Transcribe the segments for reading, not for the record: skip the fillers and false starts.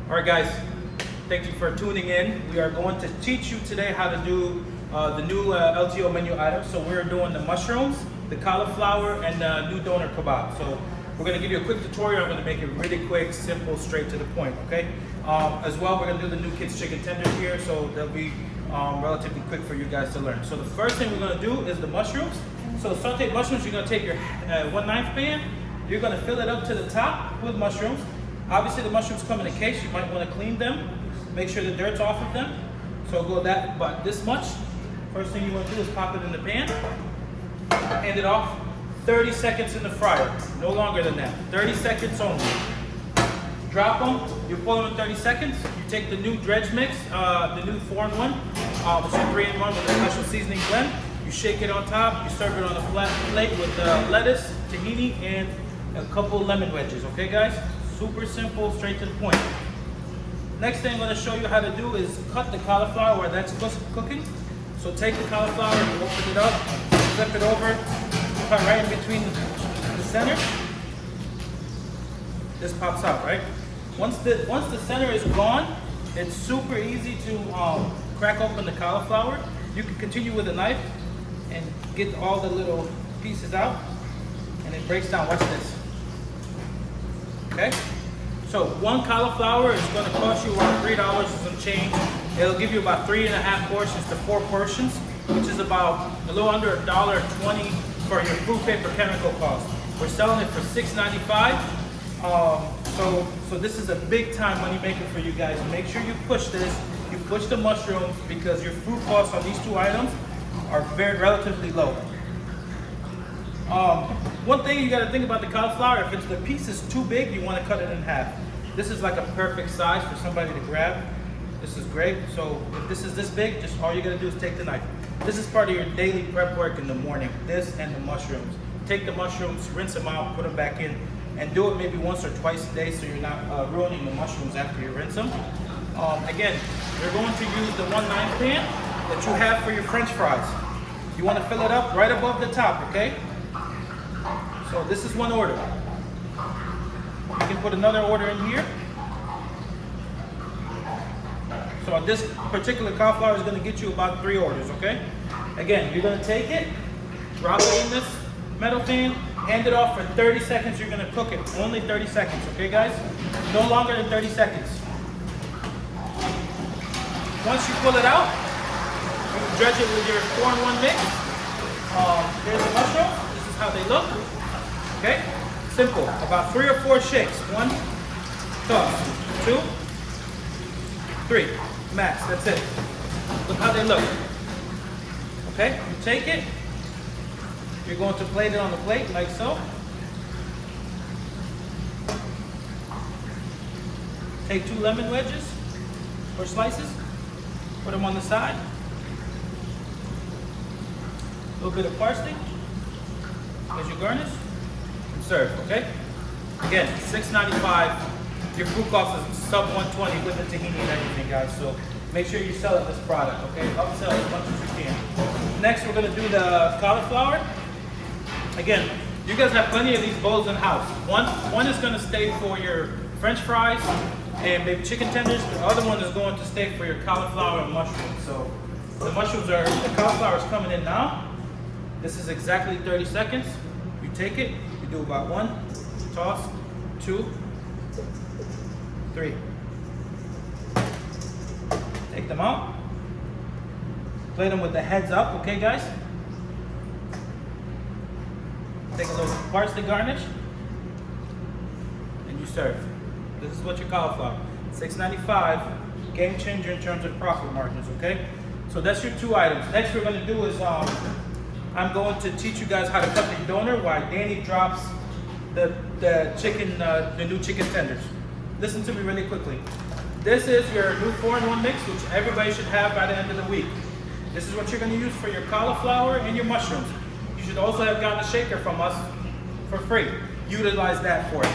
All right, guys, thank you for tuning in. We are going to teach you today how to do the new LTO menu items. So we're doing the mushrooms, the cauliflower, and the new doner kebab. So we're going to give you a quick tutorial. I'm going to make it really quick, simple, straight to the point, okay? As well, we're going to do the new kids chicken tenders here, so they'll be relatively quick for you guys to learn. So the first thing we're going to do is the mushrooms. So sauteed mushrooms, you're going to take your 1/9 pan. You're going to fill it up to the top with mushrooms. Obviously, the mushrooms come in a case. You might want to clean them. Make sure the dirt's off of them. So go that, but this much. First thing you want to do is pop it in the pan. Hand it off. 30 seconds in the fryer. No longer than that. 30 seconds only. Drop them. You pull them in 30 seconds. You take the new dredge mix, the new 4-in-1, which is 3-in-1 with a special seasoning blend. You shake it on top. You serve it on a flat plate with lettuce, tahini, and a couple lemon wedges. Okay, guys? Super simple, straight to the point. Next thing I'm going to show you how to do is cut the cauliflower where that's cooking. So take the cauliflower, you open it up, flip it over, cut right in between the center. This pops out, right? Once the center is gone, it's super easy to crack open the cauliflower. You can continue with a knife and get all the little pieces out, and it breaks down. Watch this. Okay, so one cauliflower is going to cost you around $3 and some change. It'll give you about 3.5 portions to 4 portions, which is about a little under $1.20 for your food paper chemical cost. We're selling it for $6.95. So this is a big time money maker for you guys. Make sure you push this. You push the mushrooms because your food costs on these two items are relatively low. One thing you got to think about the cauliflower, if the piece is too big, you want to cut it in half. This is like a perfect size for somebody to grab. This is great. So if this is this big, just all you got to do is take the knife. This is part of your daily prep work in the morning, this and the mushrooms. Take the mushrooms, rinse them out, put them back in, and do it maybe once or twice a day so you're not ruining the mushrooms after you rinse them. Again, you're going to use the 1/9 pan that you have for your French fries. You want to fill it up right above the top, okay? So this is one order. You can put another order in here. So this particular cauliflower is going to get you about 3 orders, okay? Again, you're going to take it, drop it in this metal pan, hand it off for 30 seconds. You're going to cook it. Only 30 seconds, okay, guys? No longer than 30 seconds. Once you pull it out, you can dredge it with your 4-in-1 mix. There's the mushrooms. This is how they look. Okay? Simple. About 3 or 4 shakes. 1, toss. 2, 3. Max. That's it. Look how they look. Okay? You take it. You're going to plate it on the plate like so. Take 2 lemon wedges or slices. Put them on the side. A little bit of parsley as your garnish. And serve, okay? Again, $6.95. Your food cost is sub $120 with the tahini and everything, guys. So make sure you sell this product, okay? Upsell as much as you can. Next, we're gonna do the cauliflower. Again, you guys have plenty of these bowls in house. One is gonna stay for your French fries and maybe chicken tenders. The other one is going to stay for your cauliflower and mushrooms. So the cauliflower is coming in now. This is exactly 30 seconds. You take it, you do about 1, toss, 2, 3. Take them out. Plate them with the heads up, okay, guys? Take a little parsley garnish, and you serve. This is what your cauliflower. $6.95, game changer in terms of profit margins, okay? So that's your 2 items. Next we're gonna do is, I'm going to teach you guys how to cut the doner while Danny drops the new chicken tenders. Listen to me really quickly. This is your new 4-in-1 mix, which everybody should have by the end of the week. This is what you're gonna use for your cauliflower and your mushrooms. You should also have gotten a shaker from us for free. Utilize that for it.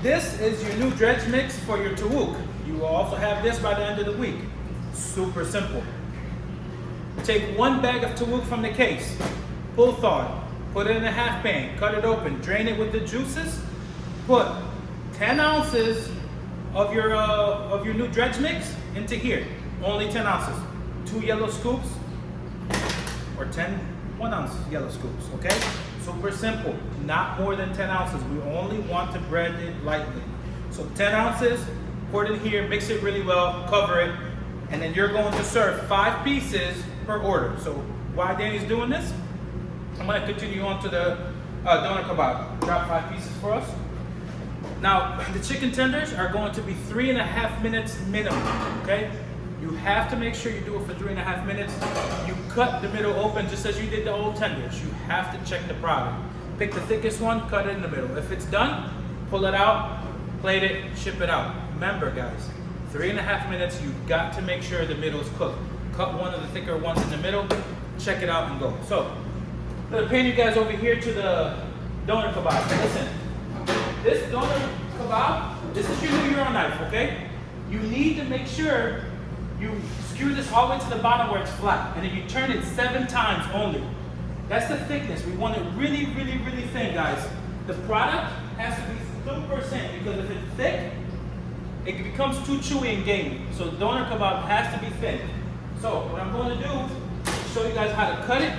This is your new dredge mix for your tawuk. You will also have this by the end of the week. Super simple. Take 1 bag of tawuk from the case, full thawed, put it in a half pan, cut it open, drain it with the juices, put 10 ounces of your new dredge mix into here. Only 10 ounces. 2 yellow scoops or 10 1-ounce yellow scoops, okay? Super simple, not more than 10 ounces. We only want to bread it lightly. So 10 ounces, pour it in here, mix it really well, cover it, and then you're going to serve 5 pieces per order. So while Danny's doing this, I'm gonna continue on to the doner kebab. Drop 5 pieces for us. Now, the chicken tenders are going to be 3.5 minutes minimum, okay? You have to make sure you do it for 3.5 minutes. You cut the middle open just as you did the old tenders. You have to check the product. Pick the thickest one, cut it in the middle. If it's done, pull it out, plate it, ship it out. Remember guys, 3.5 minutes, you got to make sure the middle is cooked. Cut one of the thicker ones in the middle, check it out and go. So, I'm gonna pan you guys over here to the doner kebab. Listen, this doner kebab, this is your New Euro knife, okay? You need to make sure you skew this all the way to the bottom where it's flat, and then you turn it 7 times only. That's the thickness. We want it really, really, really thin, guys. The product has to be super thin because if it's thick, it becomes too chewy and gamey. So the doner kebab has to be thin. So what I'm going to do is show you guys how to cut it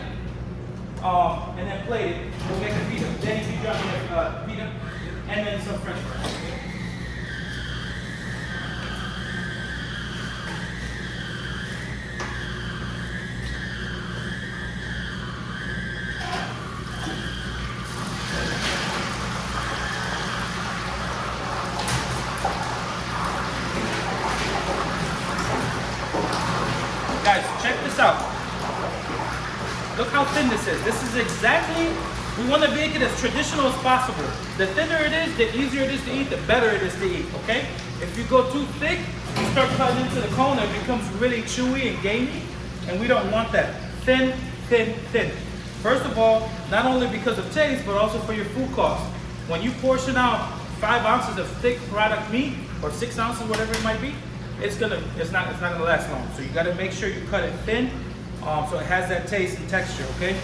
and then plate it. We'll make a pita. Then you drop your pita and then some French fries. Guys, check this out. Look how thin this is. This is exactly, we want to make it as traditional as possible. The thinner it is, the easier it is to eat, the better it is to eat, okay? If you go too thick, you start cutting into the cone, it becomes really chewy and gamey, and we don't want that. Thin, thin, thin. First of all, not only because of taste, but also for your food cost. When you portion out 5 ounces of thick product meat, or 6 ounces, whatever it might be, it's not gonna last long. So you gotta make sure you cut it thin, so it has that taste and texture, okay?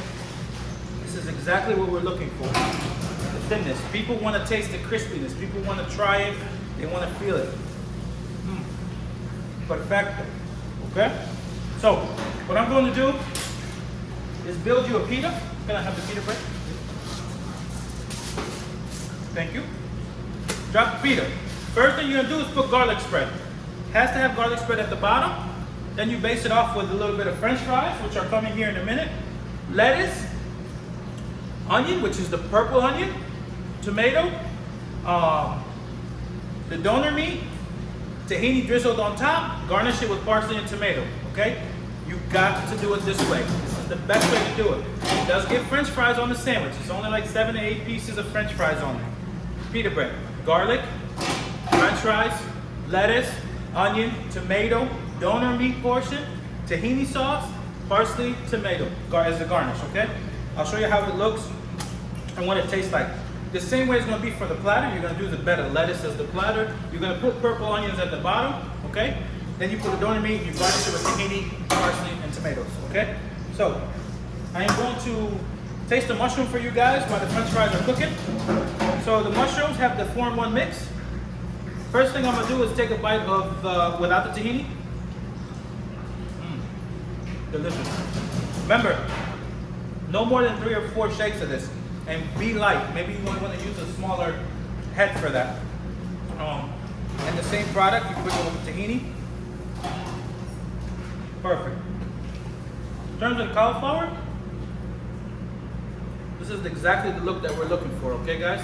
This is exactly what we're looking for, the thinness. People wanna taste the crispiness. People wanna try it, they wanna feel it. Perfecto, okay? So, what I'm going to do is build you a pita. Can I have the pita bread? Thank you. Drop the pita. First thing you're gonna do is put garlic spread. Has to have garlic spread at the bottom. Then you base it off with a little bit of French fries, which are coming here in a minute. Lettuce, onion, which is the purple onion, tomato, the doner meat, tahini drizzled on top, garnish it with parsley and tomato, okay? You got to do it this way. This is the best way to do it. It does get French fries on the sandwich. It's only like 7 to 8 pieces of French fries on there. Pita bread, garlic, French fries, lettuce, onion, tomato, doner meat portion, tahini sauce, parsley, tomato as a garnish, okay? I'll show you how it looks and what it tastes like. The same way it's gonna be for the platter. You're gonna do the bed of lettuce as the platter. You're gonna put purple onions at the bottom, okay? Then you put the doner meat, you garnish it with tahini, parsley, and tomatoes, okay? So, I am going to taste the mushroom for you guys while the French fries are cooking. So the mushrooms have the 4-in-1 mix. First thing I'm gonna do is take a bite of without the tahini. Delicious. Remember, no more than 3 or 4 shakes of this, and be light. Maybe you want to use a smaller head for that. And the same product, you put it with tahini. Perfect. In terms of cauliflower, this is exactly the look that we're looking for, okay guys?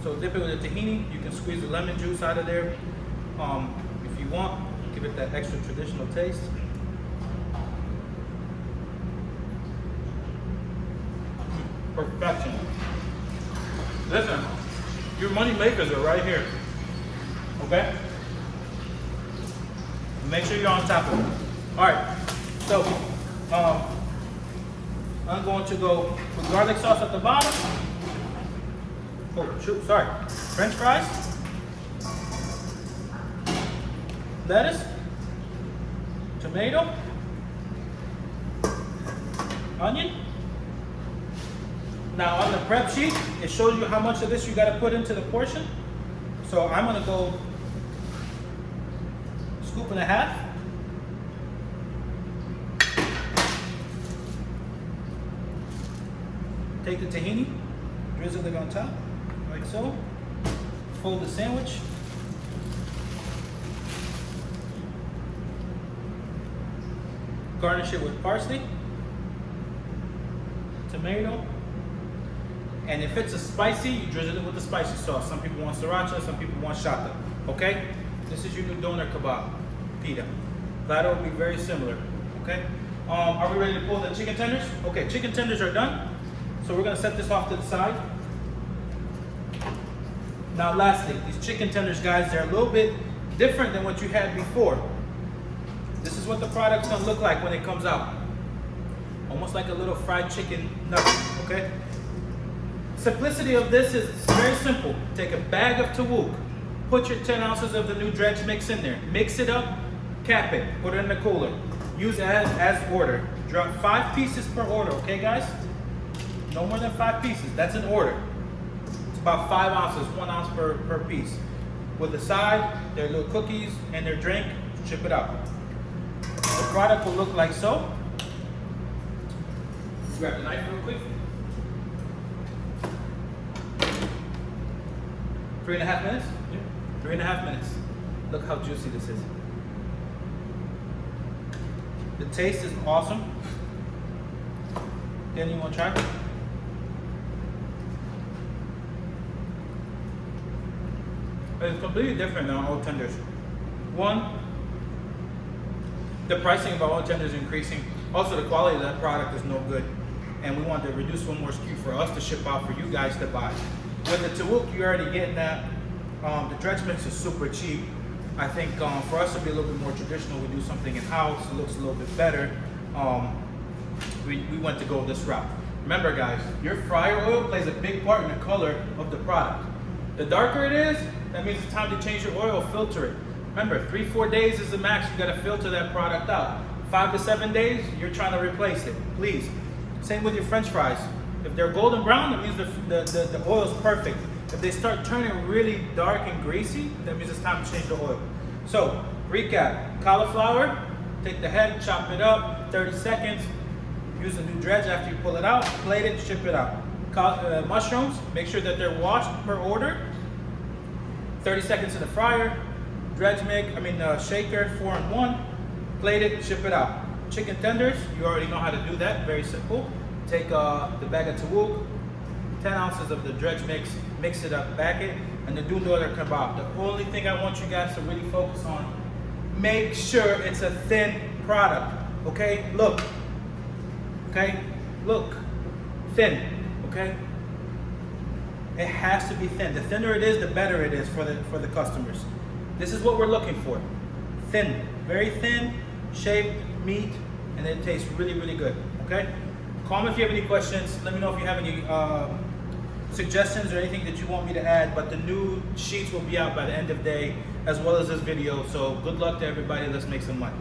So dip it with the tahini. You can squeeze the lemon juice out of there if you want. Give it that extra traditional taste. Perfection. Listen, your money makers are right here. Okay? Make sure you're on top of it. Alright, so I'm going to go with garlic sauce at the bottom. Oh, shoot, sorry. French fries. Lettuce. Tomato. Onion. Now on the prep sheet, it shows you how much of this you got to put into the portion. So I'm going to go scoop and a half. Take the tahini, drizzle it on top, like so. Fold the sandwich. Garnish it with parsley, tomato, and if it's a spicy, you drizzle it with the spicy sauce. Some people want sriracha, some people want shata. Okay? This is your new doner kebab, pita. That will be very similar. Okay? Are we ready to pull the chicken tenders? Okay, chicken tenders are done. So we're gonna set this off to the side. Now lastly, these chicken tenders, guys, they're a little bit different than what you had before. This is what the product's gonna look like when it comes out. Almost like a little fried chicken nugget, okay? Simplicity of this is very simple. Take a bag of tawuk, put your 10 ounces of the new dredge mix in there, mix it up, cap it, put it in the cooler. Use as ordered. Drop 5 pieces per order, okay guys? No more than 5 pieces, that's an order. It's about 5 ounces, 1 ounce per piece. With the side, their little cookies and their drink, ship it out. The product will look like so. Grab the knife real quick. 3.5 minutes? Yeah. 3.5 minutes. Look how juicy this is. The taste is awesome. Then you want to try? It's completely different than all tenders. One, the pricing of all tenders is increasing. Also, the quality of that product is no good. And we want to reduce one more SKU for us to ship out for you guys to buy. With the tawuk, you're already getting that. The dredge mix is super cheap. I think for us to be a little bit more traditional, we do something in-house. It looks a little bit better. We went to go this route. Remember guys, your fryer oil plays a big part in the color of the product. The darker it is, that means it's time to change your oil, filter it. Remember, 3-4 days is the max. You gotta filter that product out. 5 to 7 days, you're trying to replace it, please. Same with your French fries. If they're golden brown, that means the oil is perfect. If they start turning really dark and greasy, that means it's time to change the oil. So, recap, cauliflower, take the head, chop it up, 30 seconds. Use a new dredge after you pull it out, plate it, ship it out. Mushrooms, make sure that they're washed per order. 30 seconds in the fryer. Dredge mix, shaker, 4-in-1. Plate it, ship it out. Chicken tenders, you already know how to do that, very simple. Take the bag of tawuk, 10 ounces of the dredge mix it up, back it, and the doner kebab. The only thing I want you guys to really focus on, make sure it's a thin product, okay? Look, okay? Look, thin, okay? It has to be thin. The thinner it is, the better it is for the customers. This is what we're looking for. Thin, very thin, shaped meat, and it tastes really, really good, okay? Call me if you have any questions. Let me know if you have any suggestions or anything that you want me to add, but the new sheets will be out by the end of the day, as well as this video. So good luck to everybody. Let's make some money.